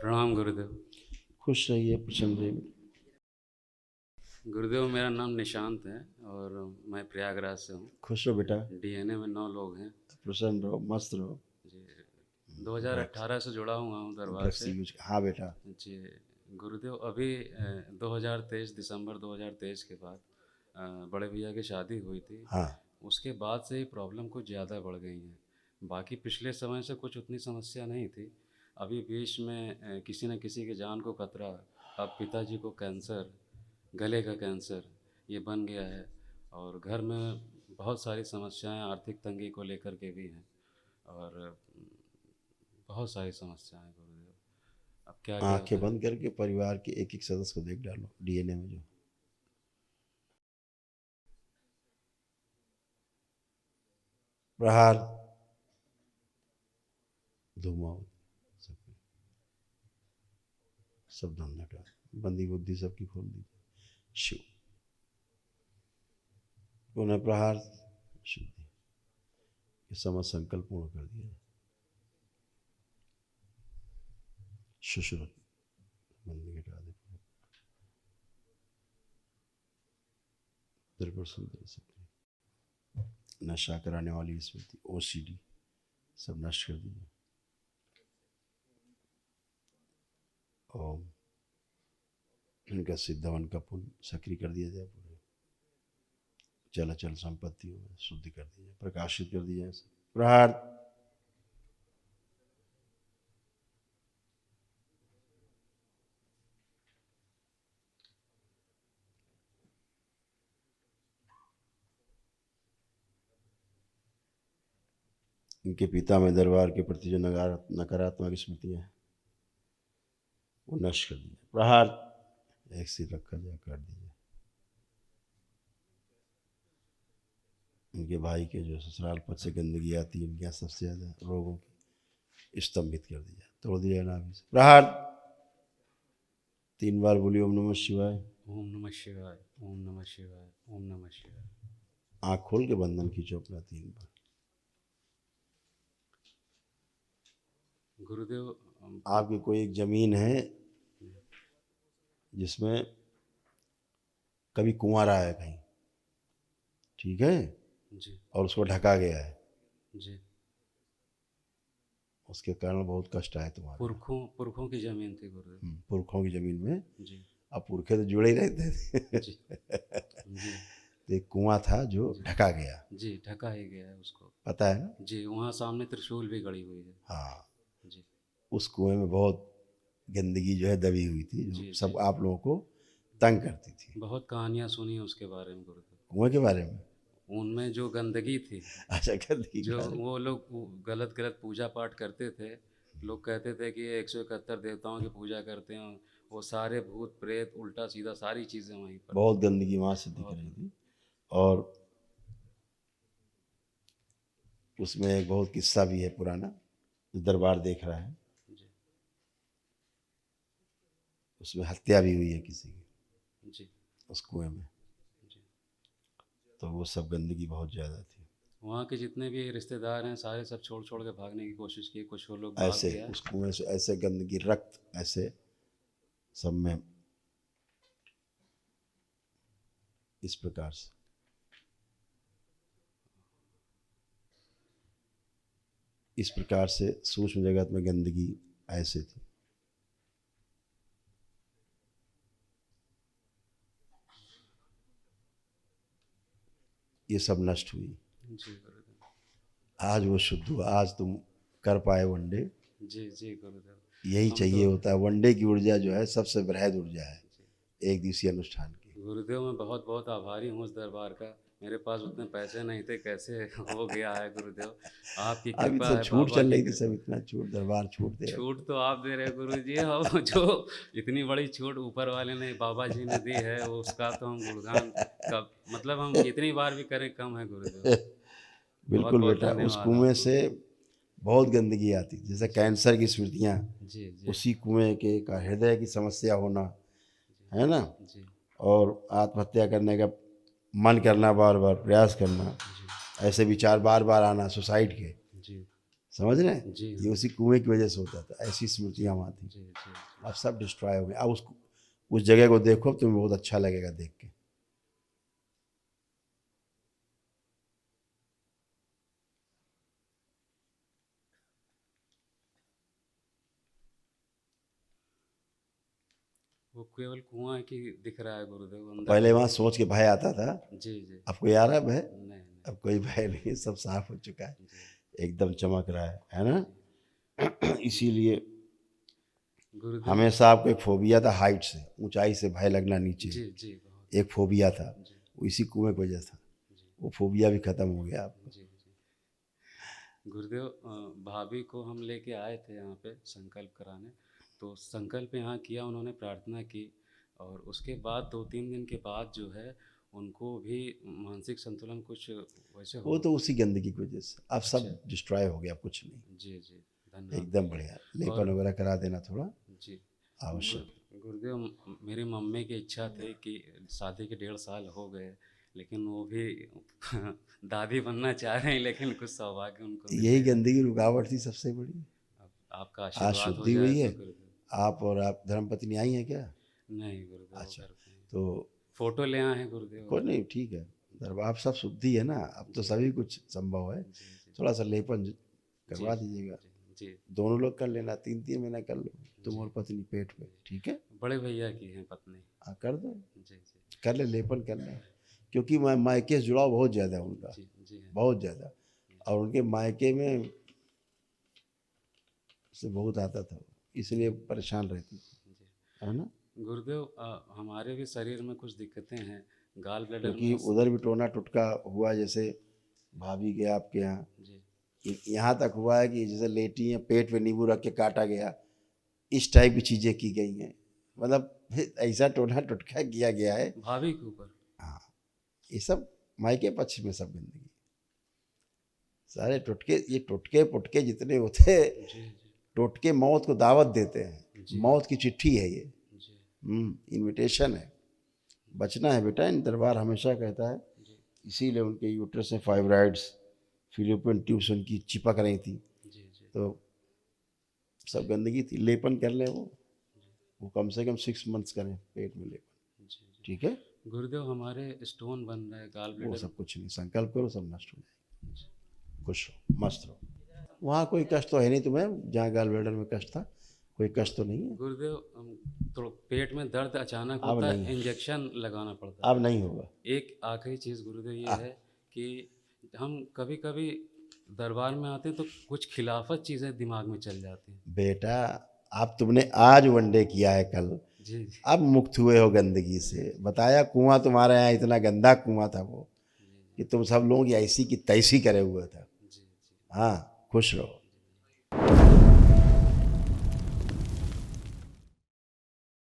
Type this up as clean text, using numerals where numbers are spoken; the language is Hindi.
प्रणाम गुरुदेव। खुश रहिए, प्रसन्न रहिए। गुरुदेव, मेरा नाम निशांत है और मैं प्रयागराज से हूँ। खुश रहो बेटा, डीएनए में 9 लोग हैं। प्रसन्न रहो, मस्त रहो। जी, 2018 से जुड़ा हुआ हूँ दरबार ड्रग्स से। यूज, हाँ बेटा। जी गुरुदेव, अभी 2023 दिसंबर 2023 के बाद बड़े भैया की शादी हुई थी। हाँ, उसके बाद से ही प्रॉब्लम कुछ ज़्यादा बढ़ गई है। बाकी पिछले समय से कुछ उतनी समस्या नहीं थी। अभी बीच में किसी न किसी की जान को खतरा। अब पिताजी को कैंसर, गले का कैंसर ये बन गया है। और घर में बहुत सारी समस्याएं आर्थिक तंगी को लेकर के भी हैं। और बहुत सारी समस्याएं गुरुदेव, अब क्या क्या आंखें करें। बंद करके परिवार के एक एक सदस्य को देख डालो डीएनए में। जो प्रहार, धुमाओ, सब सब धंधा हटा, बंदी बुद्धि सबकी खोल दीजिए। शिव, पुनः प्रहार, शुद्धि, ये समझ संकल्प पूर्ण कर दिया। शुश्रुत, बंदी हटा दे। त्रिपुर सुंदर से नशा कराने वाली स्मृति, ओसीडी सब नष्ट कर दीजिए। ओम, इनका सिद्धवन का पुण्य सक्रिय कर दिया जाए। पूरे चल अचल संपत्तियों में शुद्धि कर दी जाए, प्रकाशित कर दिया जाए। प्रहार, इनके पिता में दरबार के प्रति जो नकारात्मक स्मृतियां हैं वो नष्ट कर दिया। प्रहार, एक सिर रखा जाए, काट दीजिए। इनके भाई के जो ससुराल पद से गंदगी आती है, इनके यहाँ सबसे ज्यादा रोगों की स्तंभित कर दिया, तोड़ दिया नाभि से। प्रहार, 3 बार बोलिए ओम नमः शिवाय। ओम नमः शिवाय, ओम नमः शिवाय, ओम नमः शिवाय। आँख खोल के बंधन खींचो अपना 3 बार। गुरुदेव, आपकी कोई एक जमीन है जिसमें कभी कुआं रहा है कहीं, ठीक है, जी और उसको ढका गया है, जी। उसके कारण बहुत कष्ट आए तुम्हारे। पुरखों की ज़मीन थी गुरुदेव। पुरखों की जमीन में। जी अब पुरखे तो जुड़े ही रहते थे। जी जी तो एक कुआं था जो जी ढका गया, जी, ढका ही गया है उसको। पता है ना? जी, वहाँ सामने त्रिशूल भी गड़ी हुई है। हाँ, जी उस कुएं में बहुत गंदगी जो है दबी हुई थी, जो जी सब जी। आप लोगों को तंग करती थी। बहुत कहानियाँ सुनी हैं उसके बारे में गुरुदेव। कुएं के बारे में? उनमें जो गंदगी थी, अच्छा, गंदगी के जो बारे में। वो लोग गलत गलत पूजा पाठ करते थे। लोग कहते थे कि 171 देवताओं की पूजा करते हैं। वो सारे भूत प्रेत उल्टा सीधा सारी चीज़ें वहीं पर बहुत गंदगी वहां से दिख बहुत। रही थी। और उसमें एक बहुत किस्सा भी है पुराना, जो दरबार देख रहा है। जी उसमें हत्या भी हुई है किसी की, जी उस कुएं में। जी। तो वो सब गंदगी बहुत ज़्यादा थी। वहाँ के जितने भी रिश्तेदार हैं सारे सब छोड़ छोड़ के भागने की कोशिश की। कुछ वो लोग भाग ऐसे गया। उस कुएं से ऐसे गंदगी, रक्त ऐसे सब में, इस प्रकार से। इस प्रकार से सूक्ष्म जगत में गंदगी ऐसे थी। ये सब नष्ट हुई। जी गुरुदेव। आज वो शुद्ध हुआ, आज तुम कर पाए वनडे। जी जी गुरुदेव। यही हम चाहिए तो होता है। वनडे की ऊर्जा जो है सबसे बृहद ऊर्जा है जी एक दिवसीय अनुष्ठान की। गुरुदेव, मैं बहुत बहुत आभारी हूँ उस दरबार का। मेरे पास उतने पैसे नहीं थे, कैसे हो गया है गुरुदेव। आपकी अभी कृपा तो है, छूट बाबा चल की रही थी, सब कृपा। इतना छूट, दरबार छूट दे रहे छूट तो आप दे रहे गुरु जी, हम जो इतनी बड़ी छूट ऊपर वाले ने, बाबा जी ने दी है, वो उसका तो हम गुणगान का मतलब हम जितनी बार भी करें कम है गुरुदेव। थे। बहुत बिल्कुल बहुत बेटा, उस धन्यवाद कुएं आपको। से बहुत गंदगी आती, जैसे जी कैंसर की स्मृतियाँ, जी जी उसी कुएं के का हृदय की समस्या होना, है ना? जी जी और आत्महत्या करने का मन करना, बार बार प्रयास करना, जी ऐसे विचार बार बार आना, सुसाइड के, जी समझ रहे हैं? जी ये उसी कुएं की वजह से होता था, ऐसी स्मृतियाँ वहाँ थी। जी जी अब सब डिस्ट्रॉय हो गए। अब उस जगह को देखो तुम्हें बहुत अच्छा लगेगा देख के। वो केवल कुआं की दिख रहा है गुरुदेव, अंदर पहले तो वहाँ सोच के भय आता था, जी जी अब कोई आ रहा है भय? नहीं नहीं अब कोई भय नहीं, सब साफ हो चुका है, जी एकदम चमक रहा है ना? जी इसीलिए गुरुदेव हमेशा आपको एक फोबिया था हाइट से, ऊंचाई से भय लगना नीचे, जी जी बहुत एक फोबिया था, जी वो इसी कुएं की वजह था। जी वो फोबिया भी खत्म हो गया आपका। जी जी गुरुदेव भाभी को हम लेके आए थे यहाँ पे संकल्प कराने, तो संकल्प यहाँ किया, उन्होंने प्रार्थना की, और उसके बाद 2-3 दिन के बाद जो है उनको भी मानसिक संतुलन कुछ वैसे वो हो। तो उसी गंदगी की वजह से अब अच्छा सब डिस्ट्रॉय हो गया, कुछ नहीं, जी जी धन्यवाद एकदम भैया। बढ़िया। लेपन और वगैरह करा देना थोड़ा जी आवश्यक। गुरुदेव मेरी मम्मी की इच्छा थी कि शादी के 1.5 साल हो गए, लेकिन वो भी दादी बनना चाह रही हैं, लेकिन कुछ सौभाग्य उनको मिल यही नहीं रहा। गंदगी रुकावट थी सबसे बड़ी। अब आपका आज आशीर्वाद हो शुद्धि जाए हुई है, तो गुरुदेव। आप और आप धर्मपत्नी आई हैं क्या? नहीं गुरुदेव वो अच्छा, घर पे हैं। तो फोटो ले आए हैं गुरुदेव कोई अभी। नहीं, ठीक है। दरबार सब शुद्धि है ना, अब तो जी सभी कुछ संभव है। जी जी थोड़ा सा लेपन जी करवा जी दीजिएगा, जी जी दोनों लोग कर लेना, 3-3 महीना कर लो, तुम जी और पत्नी पेट पे, ठीक है? बड़े भैया की हैं पत्नी। हाँ कर दो, जी जी कर ले, लेपन कर ले, क्योंकि मायके से जुड़ाव बहुत ज़्यादा है उनका, जी जी हाँ बहुत ज़्यादा। और उनके मायके में से बहुत आता था, इसलिए परेशान रहती थी, जी है ना? गुरुदेव हमारे भी शरीर में कुछ दिक्कतें हैं, गाल ब्लैडर क्योंकि में उधर भी टोना टुटका हुआ, जैसे भाभी के आपके यहाँ, जी यहाँ तक हुआ है कि जैसे लेटी हैं, पेट पे नींबू रख के काटा गया, इस टाइप की चीज़ें की गई हैं, मतलब ऐसा टोना टुटका किया गया है। भाभी के ऊपर। हाँ, ये सब मायके पक्ष में सब गंदगी, सारे टुटके, ये टुटके पुटके जितने होते हैं, जी जी टोटके मौत को दावत देते हैं, जी मौत की चिट्ठी है ये, जी इनविटेशन है। बचना है बेटा, इन दरबार हमेशा कहता है, जी इसीलिए उनके यूट्रस में फाइब्राइड्स, फिलिपिन ट्यूब्स उनकी चिपक रही थी, जी जी तो सब गंदगी थी। लेपन कर ले वो कम से कम 6 मंथ्स करें पेट में लेपन, जी जी ठीक है? गुरुदेव हमारे स्टोन बन रहा है गाल वो ब्लैडर। सब कुछ नहीं, संकल्प करो सब नष्ट हो जाए, खुश रहो, मस्त रहो। वहाँ कोई कष्ट तो है नहीं तुम्हें, जहाँ गाल ब्लैडर में कष्ट था, कोई कष्ट तो नहीं है? गुरुदेव तो पेट में दर्द अचानक अब होता नहीं है, है, इंजेक्शन लगाना पड़ता अब नहीं होगा। है। एक आखिरी चीज़ गुरुदेव ये है कि हम कभी कभी दरबार में आते हैं तो कुछ खिलाफत चीज़ें दिमाग में चल जाती हैं। बेटा अब तुमने आज वनडे किया है, कल जी जी अब मुक्त हुए हो गंदगी से। बताया कुआं तुम्हारे यहाँ इतना गंदा कुआं था वो, कि तुम सब लोगों की ऐसी की तैसी करे हुए था। जी जी हाँ, खुश रहो।